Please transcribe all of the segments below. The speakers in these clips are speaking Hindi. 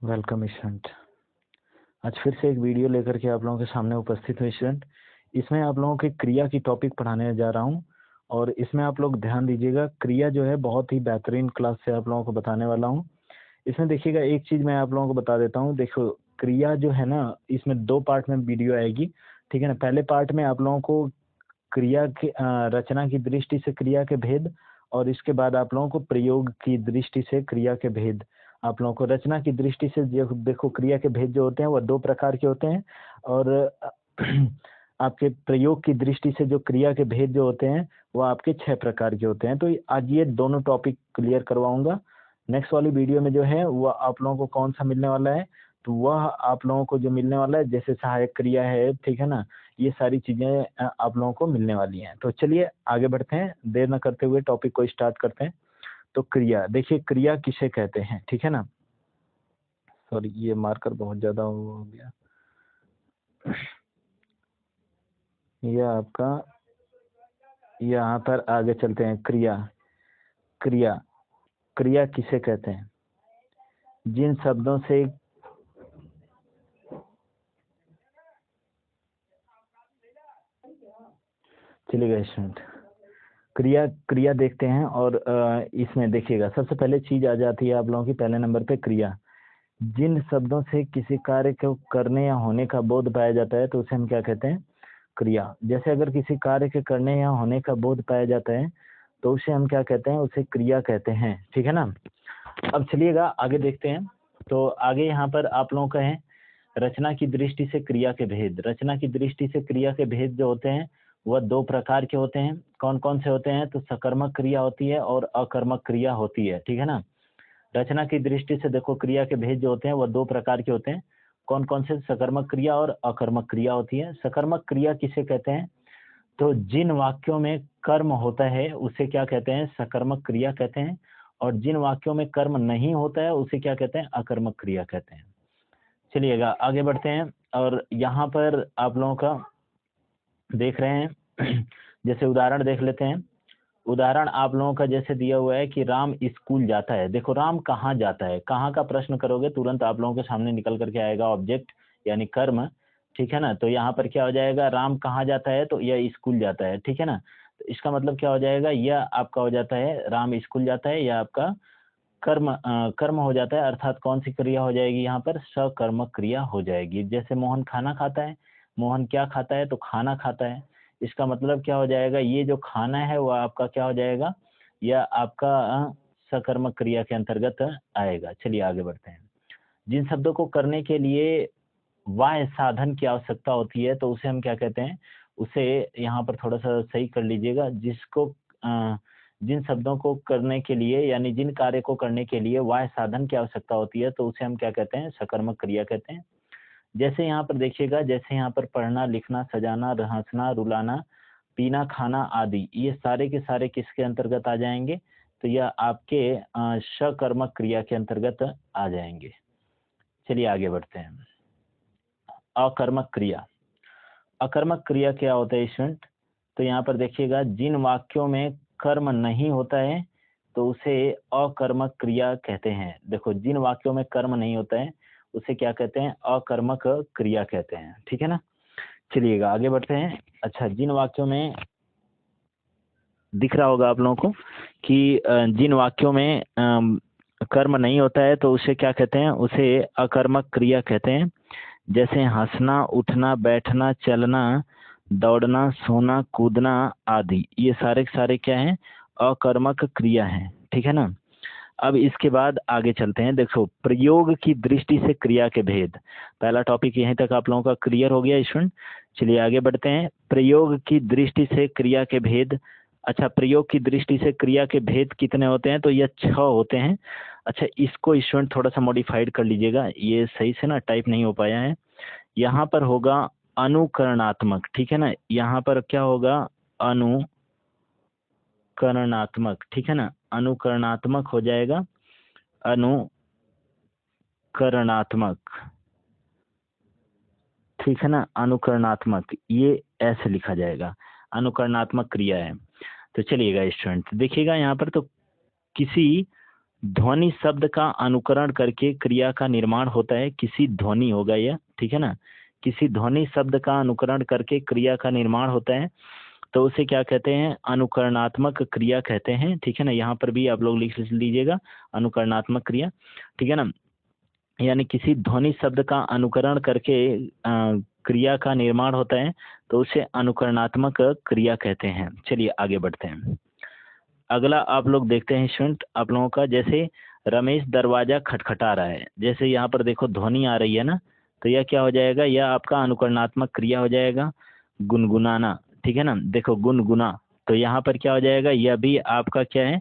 Welcome student. आज फिर से एक वीडियो लेकर के आप लोगों के सामने उपस्थित हुए स्टूडेंट। इसमें आप लोगों की क्रिया की टॉपिक पढ़ाने जा रहा हूं और इसमें आप लोग ध्यान दीजिएगा। क्रिया जो है बहुत ही बेहतरीन क्लास से आप लोगों को बताने वाला हूं। इसमें देखिएगा, एक चीज मैं आप लोगों को बता देता हूं। देखो, क्रिया जो है ना, इसमें दो पार्ट में वीडियो आएगी, ठीक है ना। पहले पार्ट में आप लोगों को क्रिया की रचना की दृष्टि से क्रिया के भेद, और इसके बाद आप लोगों को प्रयोग की दृष्टि से क्रिया के भेद। आप लोगों को रचना की दृष्टि से देखो, क्रिया के भेद जो होते हैं वह दो प्रकार के होते हैं, और आपके प्रयोग की दृष्टि से जो क्रिया के भेद जो होते हैं वह आपके 6 प्रकार के होते हैं। तो आज ये दोनों टॉपिक क्लियर करवाऊंगा। नेक्स्ट वाली वीडियो में जो है वह आप लोगों को कौन सा मिलने वाला है, तो वह आप लोगों को जो मिलने वाला है, जैसे सहायक क्रिया है, ठीक है ना, ये सारी चीजें आप लोगों को मिलने वाली हैं। तो चलिए आगे बढ़ते हैं, देर न करते हुए टॉपिक को स्टार्ट करते हैं। तो क्रिया, देखिए क्रिया किसे कहते हैं, ठीक है ना। सॉरी, ये मार्कर बहुत ज्यादा हो गया। यह आपका, यहाँ पर आगे चलते हैं। क्रिया क्रिया क्रिया किसे कहते हैं? जिन शब्दों से चलिएगा स्टूडेंट, क्रिया क्रिया देखते हैं। और इसमें देखिएगा, सबसे पहले चीज आ जाती है आप लोगों की पहले नंबर पे क्रिया। जिन शब्दों से किसी कार्य को करने या होने का बोध पाया जाता है तो उसे हम क्या कहते हैं? क्रिया। जैसे अगर किसी कार्य के करने या होने का बोध पाया जाता है तो उसे हम क्या कहते हैं? उसे क्रिया कहते हैं, ठीक है ना। अब चलिएगा आगे देखते हैं। तो आगे यहाँ पर आप लोगों का है रचना की दृष्टि से क्रिया के भेद। रचना की दृष्टि से क्रिया के भेद जो होते हैं वह दो प्रकार के होते हैं। कौन कौन से होते हैं? तो सकर्मक क्रिया होती है और अकर्मक क्रिया होती है, ठीक है ना। रचना की दृष्टि से देखो, क्रिया के भेद जो होते हैं वह दो प्रकार के होते हैं। कौन कौन से? सकर्मक क्रिया और अकर्मक क्रिया होती है। सकर्मक क्रिया किसे कहते हैं? तो जिन वाक्यों में कर्म होता है उसे क्या कहते हैं? सकर्मक क्रिया कहते हैं। और जिन वाक्यों में कर्म नहीं होता है उसे क्या कहते हैं? अकर्मक क्रिया कहते हैं। चलिएगा आगे बढ़ते हैं। और यहाँ पर आप लोगों का देख रहे हैं जैसे उदाहरण देख लेते हैं। उदाहरण आप लोगों का जैसे दिया हुआ है कि राम स्कूल जाता है। देखो, राम कहाँ जाता है? कहाँ का प्रश्न करोगे तुरंत आप लोगों के सामने निकल करके आएगा ऑब्जेक्ट यानी कर्म, ठीक है ना। तो यहाँ पर क्या हो जाएगा? राम कहाँ जाता है? तो यह स्कूल जाता है, ठीक है ना। तो इसका मतलब क्या हो जाएगा? यह आपका हो जाता है राम स्कूल जाता है, यह आपका कर्म हो जाता है। अर्थात कौन सी क्रिया हो जाएगी? यहाँ पर सकर्मक क्रिया हो जाएगी। जैसे मोहन खाना खाता है। मोहन क्या खाता है? तो खाना खाता है। इसका मतलब क्या हो जाएगा? ये जो खाना है वो आपका क्या हो जाएगा? यह आपका सकर्मक क्रिया के अंतर्गत आएगा। चलिए आगे बढ़ते हैं। जिन शब्दों को करने के लिए वाह्य साधन की आवश्यकता होती है तो उसे हम क्या कहते हैं? उसे यहाँ पर थोड़ा सा सही कर लीजिएगा। जिन शब्दों को करने के लिए यानी जिन कार्य को करने के लिए वाह्य साधन की आवश्यकता होती है तो उसे हम क्या कहते हैं? सकर्मक क्रिया कहते हैं। जैसे यहाँ पर देखिएगा, जैसे यहाँ पर पढ़ना, लिखना, सजाना, हंसना, रुलाना, पीना, खाना आदि, ये सारे के सारे किसके अंतर्गत आ जाएंगे? तो यह आपके सकर्मक क्रिया के अंतर्गत आ जाएंगे। चलिए आगे बढ़ते हैं। अकर्मक क्रिया। अकर्मक क्रिया क्या होता है स्टूडेंट? तो यहाँ पर देखिएगा, जिन वाक्यों में कर्म नहीं होता है तो उसे अकर्मक क्रिया कहते हैं। देखो, जिन वाक्यों में कर्म नहीं होता है उसे क्या कहते हैं? अकर्मक क्रिया कहते हैं, ठीक है ना। चलिएगा आगे बढ़ते हैं। अच्छा, जिन वाक्यों में दिख रहा होगा आप लोगों को कि जिन वाक्यों में कर्म नहीं होता है तो उसे क्या कहते हैं? उसे अकर्मक क्रिया कहते हैं। जैसे हंसना, उठना, बैठना, चलना, दौड़ना, सोना, कूदना आदि, ये सारे के सारे क्या हैं? अकर्मक क्रिया हैं, ठीक है ना। अब इसके बाद आगे चलते हैं। देखो, प्रयोग की दृष्टि से क्रिया के भेद। पहला टॉपिक यहीं तक आप लोगों का क्लियर हो गया स्टूडेंट। चलिए आगे बढ़ते हैं। प्रयोग की दृष्टि से क्रिया के भेद। अच्छा, प्रयोग की दृष्टि से क्रिया के भेद कितने होते हैं? तो यह 6 होते हैं। अच्छा, इसको स्टूडेंट थोड़ा सा मॉडिफाइड कर लीजिएगा, ये सही से ना टाइप नहीं हो पाया है। यहाँ पर होगा अनुकरणात्मक, ठीक है ना। यहाँ पर क्या होगा? अनुकरणात्मक, ठीक है ना। अनुकरणात्मक हो जाएगा, अनुकरणात्मक, ठीक है ना। अनुकरणात्मक, ये ऐसे लिखा जाएगा, अनुकरणात्मक क्रिया है। तो चलिएगा स्टूडेंट देखिएगा यहाँ पर, तो किसी ध्वनि शब्द का अनुकरण करके क्रिया का निर्माण होता है। किसी ध्वनि होगा यह, ठीक है ना, किसी ध्वनि शब्द का अनुकरण करके क्रिया का निर्माण होता है, तो उसे क्या कहते हैं, अनुकरणात्मक क्रिया कहते हैं, ठीक है ना। यहाँ पर भी आप लोग लिख लीजिएगा अनुकरणात्मक क्रिया, ठीक है ना। यानी किसी ध्वनि शब्द का अनुकरण करके क्रिया का निर्माण होता है, तो उसे अनुकरणात्मक क्रिया कहते हैं। चलिए आगे बढ़ते हैं। अगला आप लोग देखते हैं स्टूडेंट आप लोगों का, जैसे रमेश दरवाजा खटखटा रहा है, जैसे यहाँ पर देखो ध्वनि आ रही है ना, तो यह क्या हो जाएगा, यह आपका अनुकरणात्मक क्रिया हो जाएगा। गुनगुनाना, ठीक है ना, देखो गुनगुना, तो यहाँ पर क्या हो जाएगा, यह भी आपका क्या है,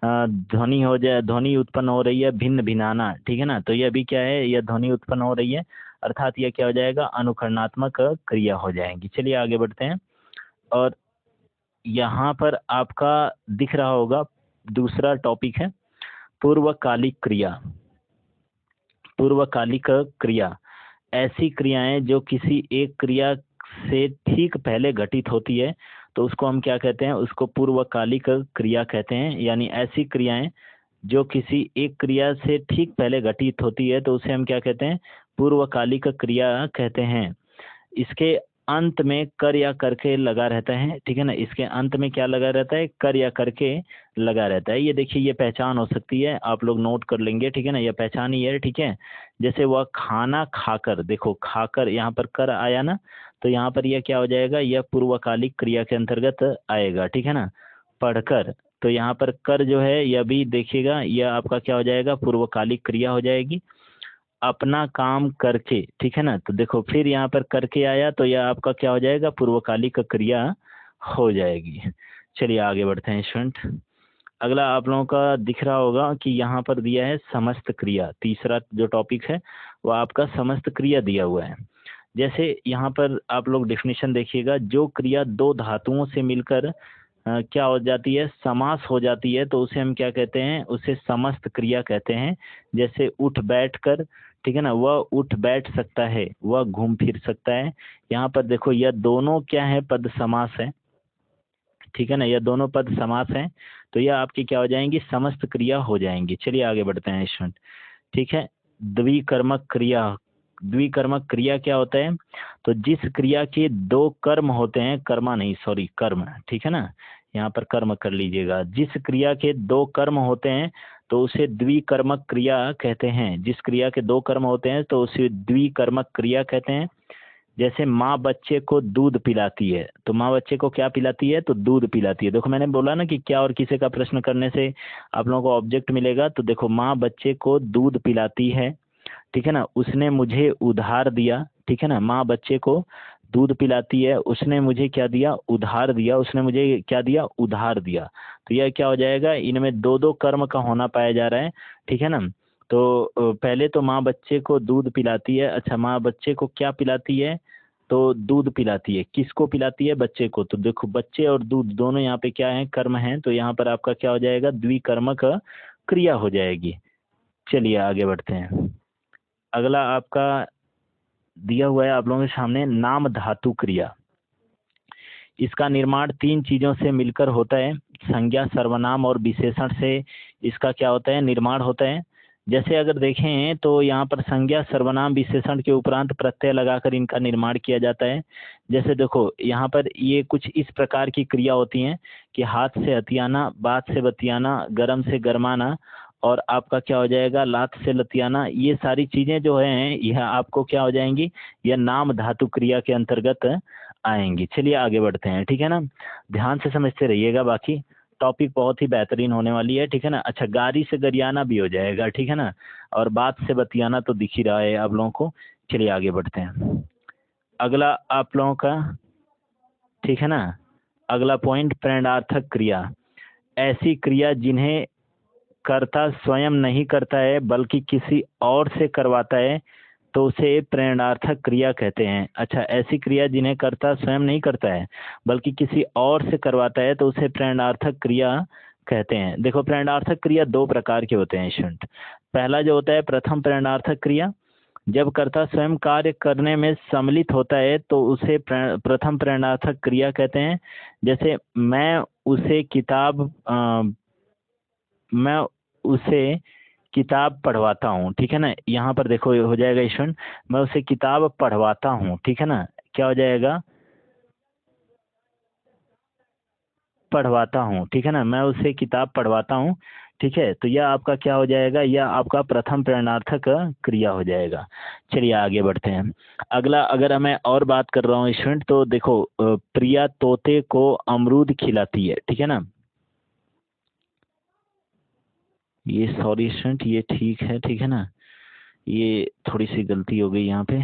ध्वनि हो जाए, ध्वनि उत्पन्न हो रही है। भिन्न भिनाना, ठीक है ना, तो यह भी क्या है, यह ध्वनि उत्पन्न हो रही है, अर्थात यह क्या हो जाएगा, अनुकरणात्मक क्रिया हो जाएंगी। चलिए आगे बढ़ते हैं। और यहाँ पर आपका दिख रहा होगा दूसरा टॉपिक है पूर्वकालिक क्रिया। पूर्वकालिक क्रिया ऐसी क्रियाएं जो किसी एक क्रिया से ठीक पहले घटित होती है, तो उसको हम क्या कहते हैं, उसको पूर्वकालिक क्रिया कहते हैं। यानी ऐसी क्रियाएं जो किसी एक क्रिया से ठीक पहले घटित होती है, तो उसे हम क्या कहते हैं, पूर्वकालिक क्रिया कहते हैं। इसके अंत में कर या करके लगा रहता है, ठीक है ना, इसके अंत में क्या लगा रहता है, कर या करके लगा रहता है। ये देखिए, ये पहचान हो सकती है, आप लोग नोट कर लेंगे, ठीक है ना, ये पहचान ही है, ठीक है। जैसे वह खाना खाकर, देखो खाकर यहाँ पर कर आया ना, तो यहाँ पर यह क्या हो जाएगा, यह पूर्वकालिक क्रिया के अंतर्गत आएगा, ठीक है ना। पढ़कर, तो यहाँ पर कर जो है यह भी देखिएगा, यह आपका क्या हो जाएगा, पूर्वकालिक क्रिया हो जाएगी। अपना काम करके, ठीक है ना, तो देखो फिर यहाँ पर करके आया, तो यह आपका क्या हो जाएगा, पूर्वकालिक क्रिया हो जाएगी। चलिए आगे बढ़ते हैं स्टूडेंट। अगला आप लोगों का दिख रहा होगा कि यहाँ पर दिया है समस्त क्रिया। तीसरा जो टॉपिक है वो आपका समस्त क्रिया दिया हुआ है। जैसे यहाँ पर आप लोग डेफिनेशन देखिएगा, जो क्रिया दो धातुओं से मिलकर क्या हो जाती है, समास हो जाती है, तो उसे हम क्या कहते हैं, उसे समस्त क्रिया कहते हैं। जैसे उठ बैठ कर, ठीक है ना, वह उठ बैठ सकता है, वह घूम फिर सकता है। यहाँ पर देखो यह दोनों क्या है, पद समास है, ठीक है ना, यह दोनों पद समास हैं, तो यह आपकी क्या हो जाएंगी, समस्त क्रिया हो जाएंगी। चलिए आगे बढ़ते हैं स्टूडेंट, ठीक है। द्विकर्मक क्रिया। द्विकर्मक क्रिया क्या होता है, तो जिस क्रिया के दो कर्म होते हैं, कर्मा नहीं सॉरी कर्म, ठीक है ना, यहाँ पर कर्म कर लीजिएगा। जिस क्रिया के दो कर्म होते हैं तो उसे द्विकर्मक क्रिया कहते हैं। जिस क्रिया के दो कर्म होते हैं तो उसे द्विकर्मक क्रिया कहते हैं। जैसे माँ बच्चे को दूध पिलाती है, तो माँ बच्चे को क्या पिलाती है, तो दूध पिलाती है। देखो मैंने बोला ना कि क्या और किसे का प्रश्न करने से आप लोगों को ऑब्जेक्ट मिलेगा, तो देखो माँ बच्चे को दूध पिलाती है, ठीक है ना, उसने मुझे उधार दिया, ठीक है ना, माँ बच्चे को दूध पिलाती है, उसने मुझे क्या दिया, उधार दिया, उसने मुझे क्या दिया, उधार दिया। तो यह क्या हो जाएगा, इनमें दो दो कर्म का होना पाया जा रहा है, ठीक है ना। तो पहले तो माँ बच्चे को दूध पिलाती है, अच्छा माँ बच्चे को क्या पिलाती है, तो दूध पिलाती है। किसको पिलाती है, बच्चे को। तो देखो बच्चे और दूध दोनों यहाँ पे क्या है, कर्म है, तो यहाँ पर आपका क्या हो जाएगा, द्विकर्मक क्रिया हो जाएगी। चलिए आगे बढ़ते हैं। अगला आपका दिया हुआ है आप लोगों के सामने नाम धातु क्रिया। इसका निर्माण तीन चीजों से मिलकर होता है, संज्ञा, सर्वनाम और विशेषण से इसका क्या होता है, निर्माण होता है। जैसे अगर देखें तो यहाँ पर संज्ञा, सर्वनाम, विशेषण के उपरांत प्रत्यय लगाकर इनका निर्माण किया जाता है। जैसे देखो यहाँ पर ये कुछ इस प्रकार की क्रिया होती हैं कि हाथ से हथियाना, बात से बतियाना, गरम से गरमाना, और आपका क्या हो जाएगा, लात से लतियाना। ये सारी चीजें जो हैं यह आपको क्या हो जाएंगी, यह नाम धातु क्रिया के अंतर्गत आएंगी। चलिए आगे बढ़ते हैं, ठीक है ना, ध्यान से समझते रहिएगा, बाकी टॉपिक बहुत ही बेहतरीन होने वाली है, ठीक है ना। अच्छा गारी से गरियाना भी हो जाएगा, ठीक है ना, और बात से बतियाना तो दिख ही रहा है आप लोगों को। चलिए आगे बढ़ते हैं। अगला आप लोगों का, ठीक है ना, अगला पॉइंट प्रेरणार्थक क्रिया। ऐसी क्रिया जिन्हें कर्ता स्वयं नहीं करता है बल्कि किसी और से करवाता है, तो उसे प्रेरणार्थक क्रिया कहते हैं। अच्छा ऐसी क्रिया जिन्हें कर्ता स्वयं नहीं करता है बल्कि किसी और से करवाता है, तो उसे प्रेरणार्थक क्रिया कहते हैं। देखो प्रेरणार्थक क्रिया दो प्रकार के होते हैं स्टूडेंट। पहला जो होता है प्रथम प्रेरणार्थक क्रिया, जब कर्ता स्वयं कार्य करने में सम्मिलित होता है तो उसे प्रथम प्रेरणार्थक क्रिया कहते हैं। जैसे मैं उसे किताब मैं उसे किताब पढ़वाता हूँ, ठीक है ना। यहाँ पर देखो हो जाएगा स्टूडेंट, मैं उसे किताब पढ़वाता हूँ, ठीक है ना। क्या हो जाएगा, पढ़वाता हूँ, ठीक है ना, मैं उसे किताब पढ़वाता हूँ, ठीक है। तो यह आपका क्या हो जाएगा, यह आपका प्रथम प्रेरणार्थक क्रिया हो जाएगा। चलिए आगे बढ़ते हैं। अगला, अगर मैं और बात कर रहा हूँ स्टूडेंट, तो देखो प्रिया तोते को अमरूद खिलाती है, ठीक है ना। ये सॉरी स्टूडेंट, ये ठीक है ना, ये थोड़ी सी गलती हो गई यहाँ पे।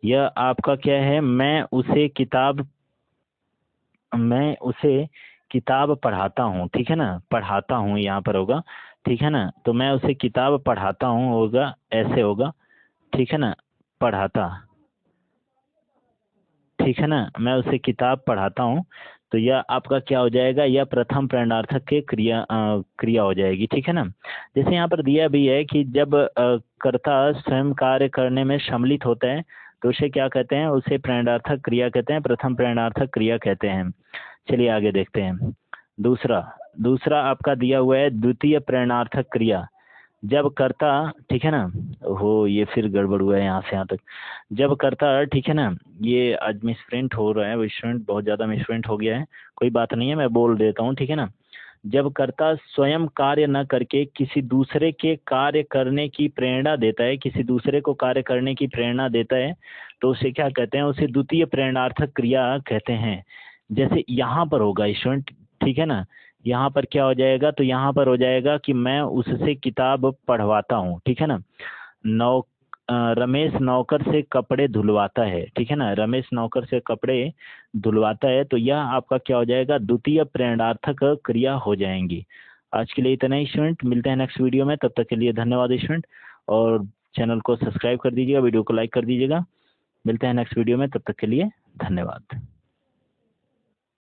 यह आपका क्या है, मैं उसे किताब पढ़ाता हूँ, ठीक है ना, पढ़ाता हूँ यहाँ पर होगा, ठीक है ना। तो मैं उसे किताब पढ़ाता हूँ होगा, ऐसे होगा, ठीक है ना, पढ़ाता, ठीक है ना, मैं उसे किताब पढ़ाता हूँ। तो यह आपका क्या हो जाएगा, यह प्रथम प्रेरणार्थक के क्रिया हो जाएगी, ठीक है ना। जैसे यहाँ पर दिया भी है कि जब कर्ता स्वयं कार्य करने में सम्मिलित होता है तो उसे क्या कहते हैं, उसे प्रेरणार्थक क्रिया कहते हैं, प्रथम प्रेरणार्थक क्रिया कहते हैं। चलिए आगे देखते हैं। दूसरा दूसरा आपका दिया हुआ है द्वितीय प्रेरणार्थक क्रिया। जब कर्ता, ठीक है ना, हो ये फिर गड़बड़ हुआ है यहाँ से यहाँ तक। जब कर्ता, ठीक है ना, ये आज मिसप्रिंट हो रहा है, स्टूडेंट बहुत ज़्यादा मिसप्रिंट हो गया है, कोई बात नहीं है, मैं बोल देता हूँ, ठीक है ना। जब कर्ता स्वयं कार्य न करके किसी दूसरे के कार्य करने की प्रेरणा देता है, किसी दूसरे को कार्य करने की प्रेरणा देता है, तो उसे क्या कहते हैं, उसे द्वितीय प्रेरणार्थक क्रिया कहते हैं। जैसे यहाँ पर होगा स्टूडेंट, ठीक है ना, यहाँ पर क्या हो जाएगा, तो यहाँ पर हो जाएगा कि मैं उससे किताब पढ़वाता हूँ, ठीक है ना। नौ रमेश नौकर से कपड़े धुलवाता है, ठीक है ना, रमेश नौकर से कपड़े धुलवाता है। तो यह आपका क्या हो जाएगा, द्वितीय प्रेरणार्थक क्रिया हो जाएंगी। आज के लिए इतना ही स्टूडेंट, मिलते हैं नेक्स्ट वीडियो में, तब तक के लिए धन्यवाद स्टूडेंट। और चैनल को सब्सक्राइब कर दीजिएगा, वीडियो को लाइक कर दीजिएगा। मिलते हैं नेक्स्ट वीडियो में, तब तक के लिए धन्यवाद।